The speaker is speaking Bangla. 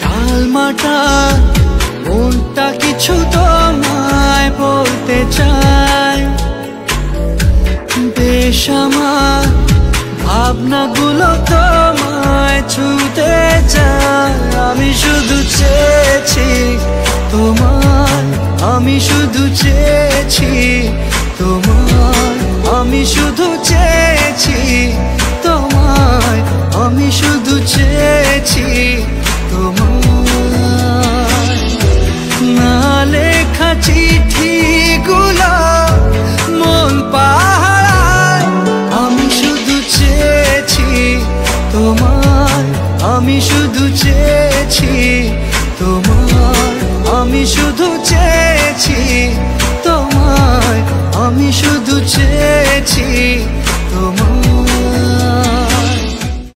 টালমাটা মনটা কিছু তোমায় বলতে চায়, বেশ আমার ভাবনাগুলো তোমায় ছুতে চায়। আমি শুধু চেয়েছি তোমায়, আমি শুধু চেয়েছি তোমায়, আমি শুধু চেয়েছি তোমায়, আমি শুধু চেয়েছি তোমায়। না লেখা চিঠিগুলো মন পাহারায়, আমি শুধু চেয়েছি তোমায়, আমি শুধু চেয়েছি তোমায়, আমি শুধু চেয়েছি তোমায়, আমি শুধু চেয়েছি